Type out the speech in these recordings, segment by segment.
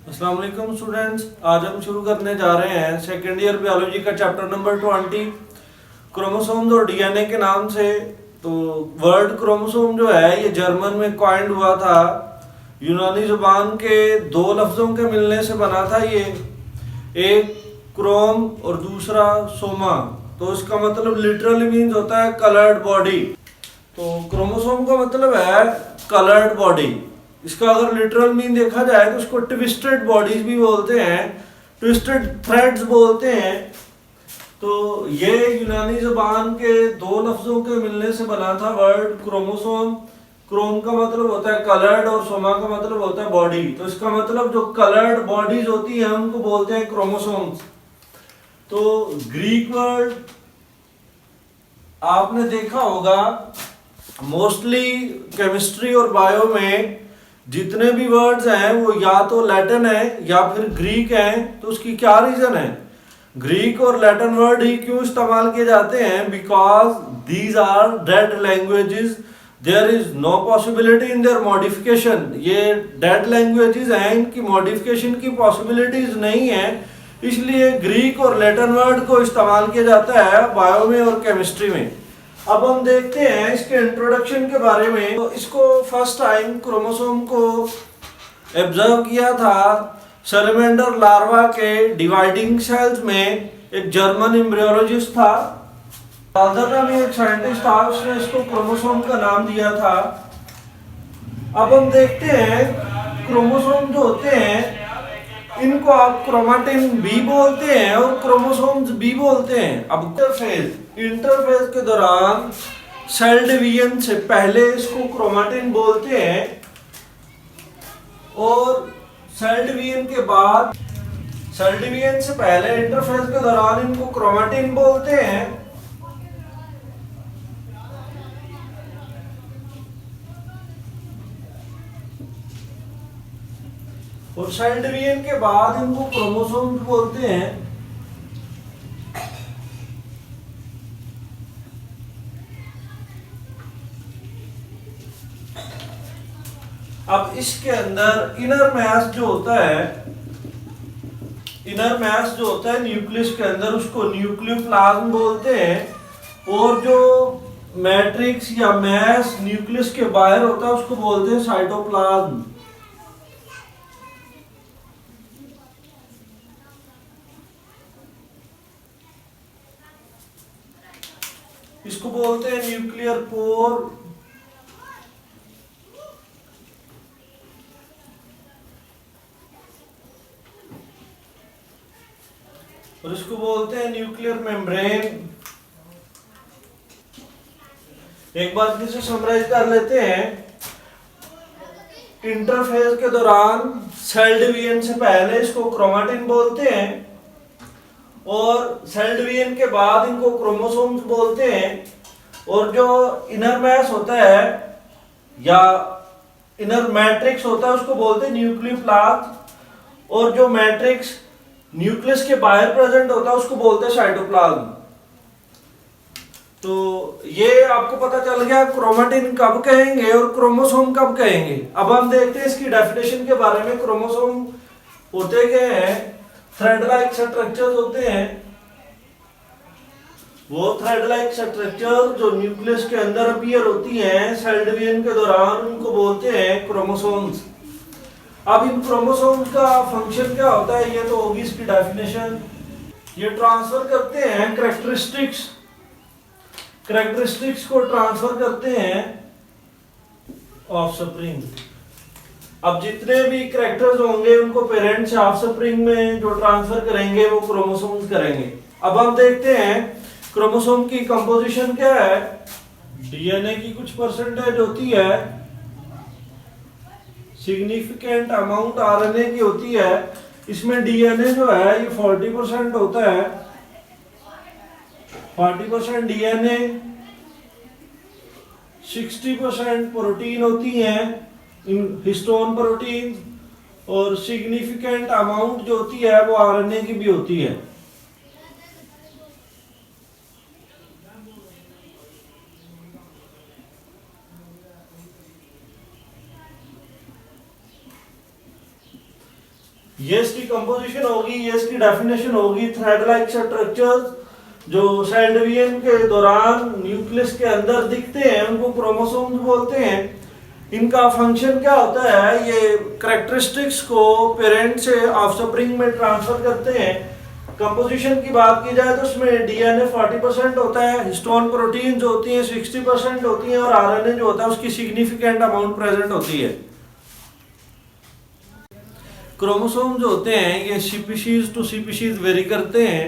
अस्सलाम वालेकुम स्टूडेंट्स। आज हम शुरू करने जा रहे हैं सेकेंड ईयर बायोलॉजी का चैप्टर नंबर 20 क्रोमोसोम्स और डीएनए के नाम से। तो वर्ड क्रोमोसोम जो है ये जर्मन में कॉइंड हुआ था। यूनानी जुबान के दो लफ्ज़ों के मिलने से बना था ये, एक क्रोम और दूसरा सोमा। तो इसका मतलब लिटरली मीन्स होता है कलर्ड बॉडी। तो क्रोमोसोम का मतलब है कलर्ड बॉडी। इसका अगर लिटरल मीन देखा जाए तो उसको ट्विस्टेड बॉडीज भी बोलते हैं, ट्विस्टेड थ्रेड्स बोलते हैं। तो ये यूनानी जुबान के दो लफ्जों के मिलने से बना था वर्ड क्रोमोसोम। क्रोम का मतलब होता है कलर्ड और सोमा का मतलब होता है बॉडी। तो इसका मतलब जो कलर्ड बॉडीज होती हैं उनको बोलते हैं क्रोमोसोम्स। तो ग्रीक वर्ड आपने देखा होगा, मोस्टली केमिस्ट्री और बायो में जितने भी वर्ड्स हैं वो या तो लैटिन है या फिर ग्रीक है। तो उसकी क्या रीजन है? ग्रीक और लैटिन वर्ड ही क्यों इस्तेमाल किए जाते हैं? Because these are dead languages, there is no possibility in their modification. ये डेड लैंग्वेजेस हैं, इनकी मॉडिफिकेशन की पॉसिबिलिटीज नहीं है, इसलिए ग्रीक और लैटिन वर्ड को इस्तेमाल किया जाता है बायो में और केमिस्ट्री में। अब हम देखते हैं इसके इंट्रोडक्शन के बारे में। तो इसको फर्स्ट टाइम क्रोमोसोम को ऑब्जर्व किया था सैलमेंडर लार्वा के डिवाइडिंग सेल्स में। एक जर्मन एम्ब्रियोलॉजिस्ट था, अदर नामी एक साइंटिस्ट था, उसने इसको क्रोमोसोम का नाम दिया था। अब हम देखते हैं क्रोमोसोम जो होते हैं इनको आप क्रोमेटिन बी बोलते हैं और क्रोमोसोम्स बी बोलते हैं। अब इंटरफेज के दौरान सेल डिवीजन से पहले इसको क्रोमेटिन बोलते हैं और सेल डिवीजन के बाद, सेल डिवीजन से पहले इंटरफेज के दौरान इनको क्रोमेटिन बोलते हैं और सेल डिवीजन के बाद इनको क्रोमोसोम बोलते हैं। अब इसके अंदर इनर मैस जो होता है, इनर मैस जो होता है न्यूक्लियस के अंदर, उसको न्यूक्लियोप्लाज्म बोलते हैं। और जो मैट्रिक्स या मैस न्यूक्लियस के बाहर होता है उसको बोलते हैं साइटोप्लाज्म। इसको बोलते हैं न्यूक्लियर पोर और इसको बोलते हैं न्यूक्लियर मेम्ब्रेन। एक बार फिर से समराइज कर लेते हैं। इंटरफेज के दौरान सेल डिवीजन से पहले इसको क्रोमेटिन बोलते हैं और सेल डिवीजन के बाद इनको क्रोमोसोम्स बोलते हैं। और जो इनर मैस होता है या इनर मैट्रिक्स होता है उसको बोलते हैं न्यूक्लियोप्लाज्म और जो मैट्रिक्स न्यूक्लियस के बाहर प्रेजेंट होता है उसको बोलते हैं साइटोप्लाज्म। तो ये आपको पता चल गया क्रोमेटिन कब कहेंगे और क्रोमोसोम कब कहेंगे। अब हम देखते हैं इसकी डेफिनेशन के बारे में। क्रोमोसोम होते क्या हैं? थ्रेड लाइक स्ट्रक्चर्स होते हैं। वो थ्रेड लाइक स्ट्रक्चर जो न्यूक्लियस के अंदर अपीयर होती हैं सेल डिवीजन के दौरान, उनको बोलते हैं क्रोमोसोम्स। अब इन क्रोमोसोम्स का फंक्शन क्या होता है ये तो होगी इसकी डेफिनेशन। ये ट्रांसफर करते हैं कैरेक्टरिस्टिक्स, कैरेक्टरिस्टिक्स को ट्रांसफर करते हैं ऑफस्प्रिंग। अब जितने भी कैरेक्टर्स होंगे उनको पेरेंट से ऑफस्प्रिंग में जो ट्रांसफर करेंगे वो क्रोमोसोम्स करेंगे। अब हम देखते हैं क्रोमोसोम की कंपोजिशन क्या है। डीएनए की कुछ परसेंटेज होती है, सिग्निफिकेंट अमाउंट आरएनए की होती है। इसमें डीएनए जो है ये 40% होता है, 40% डीएनए, 60% प्रोटीन होती हैं, हिस्टोन प्रोटीन, और सिग्निफिकेंट अमाउंट जो होती है वो आरएनए की भी होती है। ये इसकी कंपोजिशन होगी, ये इसकी डेफिनेशन होगी। थ्रेड लाइक स्ट्रक्चर्स जो सैंडवियन के दौरान न्यूक्लियस के अंदर दिखते हैं उनको क्रोमोसोम्स बोलते हैं। इनका फंक्शन क्या होता है, ये कैरेक्टरिस्टिक्स को पेरेंट से ऑफस्प्रिंग में ट्रांसफर करते हैं। कंपोजिशन की बात की जाए तो उसमें डीएनए 40% होता है, हिस्टोन प्रोटीन जो होती हैं 60% होती हैं, और आरएनए जो होता है उसकी सिग्निफिकेंट अमाउंट प्रेजेंट होती है। क्रोमोसोम जो होते हैं ये स्पीशीज टू स्पीशीज वेरी करते हैं।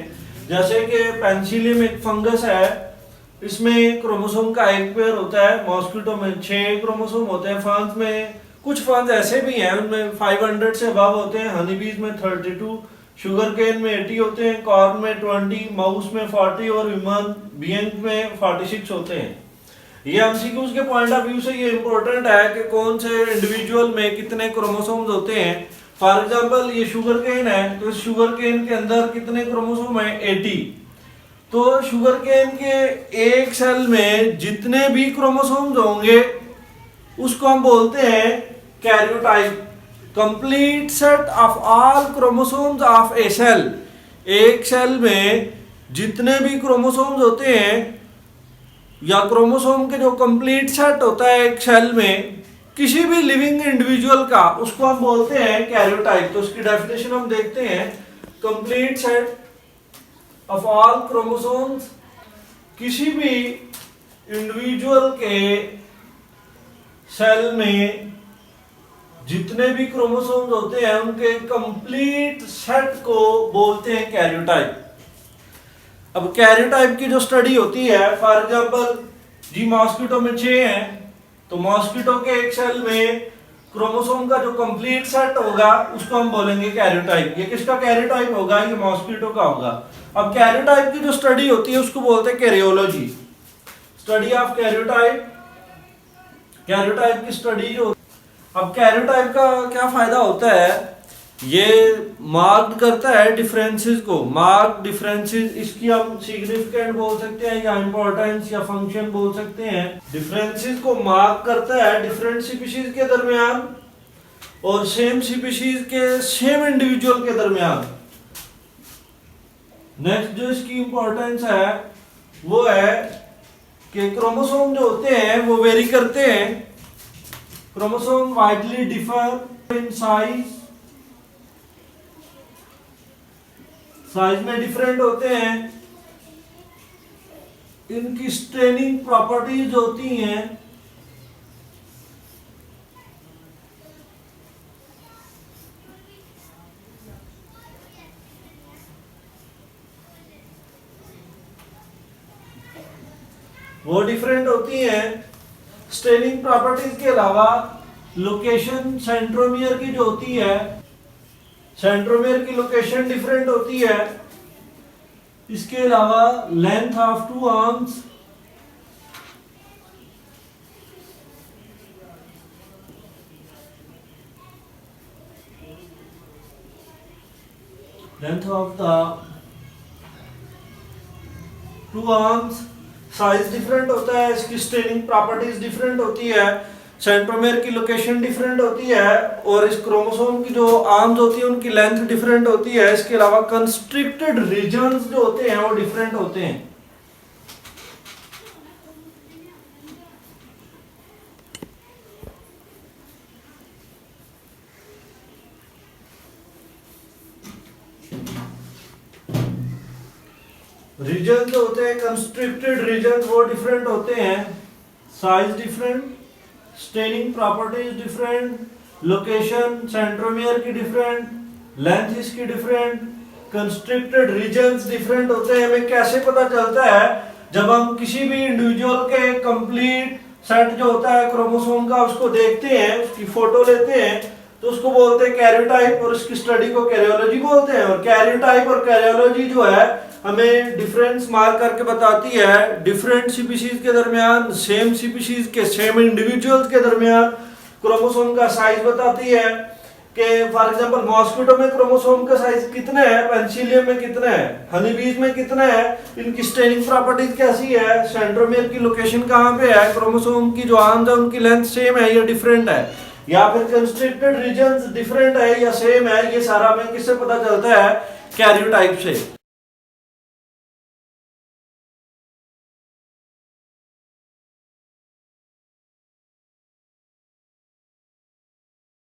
जैसे कि पेनिसिलियम एक फंगस है, इसमें क्रोमोसोम का एक पेयर होता है। मॉस्किटो में 6 क्रोमोसोम होते हैं। फर्न्स में कुछ फर्न्स ऐसे भी हैं उनमें 500 से अबव होते हैं। हनीबीज में 32, शुगर केन में 80 होते हैं, कॉर्न में 20, माउस में 40 और ह्यूमन बीइंग में 46 होते हैं। ये एमसीक्यूज के पॉइंट ऑफ व्यू से ये इंपॉर्टेंट है कि कौन से इंडिविजुअल में कितने क्रोमोसोम्स होते हैं। फॉर एग्जांपल ये शुगर केन है, तो इस शुगर केन के अंदर कितने क्रोमोसोम है, 80। तो शुगर केन के एक सेल में जितने भी क्रोमोसोम्स होंगे उसको हम बोलते हैं karyotype. Complete set of all chromosomes of a cell. एक सेल में जितने भी क्रोमोसोम्स होते हैं या क्रोमोसोम के जो कंप्लीट सेट होता है एक सेल में किसी भी लिविंग इंडिविजुअल का, उसको हम बोलते हैं कैरियोटाइप। तो उसकी डेफिनेशन हम देखते हैं। Complete set of all chromosomes, किसी भी इंडिविजुअल के सेल में जितने भी क्रोमोसोम्स होते हैं उनके कंप्लीट सेट को बोलते हैं कैरियोटाइप। अब कैरियोटाइप की जो स्टडी होती है, फॉर एग्जांपल जी मॉस्किटो में 6 हैं, तो मॉस्किटो के एक सेल में क्रोमोसोम का जो कंप्लीट सेट होगा उसको हम बोलेंगे कैरियोटाइप। ये किसका कैरियोटाइप होगा, ये मॉस्किटो का होगा। अब कैरियोटाइप की जो स्टडी होती है उसको बोलते हैं karyology, study of karyotype. Karyotype की स्टडी जो, अब कैरियोटाइप का क्या फायदा होता है, ये मार्क करता है डिफरेंसेस को। मार्क डिफरेंसेस, इसकी हम सिग्निफिकेंट बोल सकते हैं या इंपॉर्टेंस या फंक्शन बोल सकते हैं। डिफरेंसेस को मार्क करता है डिफरेंट स्पीशीज के दरमियान और सेम स्पीशीज के सेम इंडिविजुअल के दरमियान। नेक्स्ट जो इसकी इंपॉर्टेंस है वो है कि क्रोमोसोम जो होते हैं वो वेरी करते हैं। Chromosome widely differ in size, size में डिफरेंट होते हैं। इनकी स्टेनिंग प्रॉपर्टीज होती हैं, वो डिफरेंट होती हैं। स्टेनिंग प्रॉपर्टीज के अलावा लोकेशन सेंट्रोमियर की जो होती है, सेंट्रोमियर की लोकेशन डिफरेंट होती है। इसके अलावा length of 2 arms, length of the 2 arms, size different होता है। इसकी स्टेनिंग प्रॉपर्टीज डिफरेंट होती है। सेंट्रोमेयर की लोकेशन डिफरेंट होती है और इस क्रोमोसोम की जो आर्म्स होती है उनकी लेंथ डिफरेंट होती है। इसके अलावा कंस्ट्रिक्टेड रीजन्स जो होते हैं वो डिफरेंट होते हैं। रीजन जो होते हैं कंस्ट्रिक्टेड रीजन वो डिफरेंट होते हैं। Size different, staining properties different, location centromere की डिफरेंट, लेंथ इसकी डिफरेंट, कंस्ट्रिक्टेड रीजन्स डिफरेंट होते हैं। हमें कैसे पता चलता है, जब हम किसी भी इंडिविजुअल के कंप्लीट सेट जो होता है क्रोमोसोम का उसको देखते हैं, उसकी फोटो लेते हैं, तो उसको बोलते हैं कैरियोटाइप और उसकी स्टडी को कैरियोलॉजी बोलते हैं। और कैरियोटाइप और कैरियोलॉजी जो है हमें डिफरेंस मार्क करके बताती है डिफरेंट स्पीशीज के दरमियान, सेम स्पीशीज के सेम इंडिविजुअल्स के दरमियान। क्रोमोसोम का साइज बताती है कि फॉर एग्जांपल मॉस्किटो में क्रोमोसोम का साइज कितना है, पेनिसिलियम में कितना है, हनीबीज में कितना है, इनकी स्टेनिंग प्रॉपर्टीज कैसी है, सेंट्रोमियर की लोकेशन कहाँ पे है, क्रोमोसोम की जो आर्म्स है उनकी लेंथ सेम है या डिफरेंट है। या फिर कंस्ट्रिक्टेड रीजन्स डिफरेंट है या सेम है, ये सारा हमें किससे पता चलता है? कैरियोटाइप से।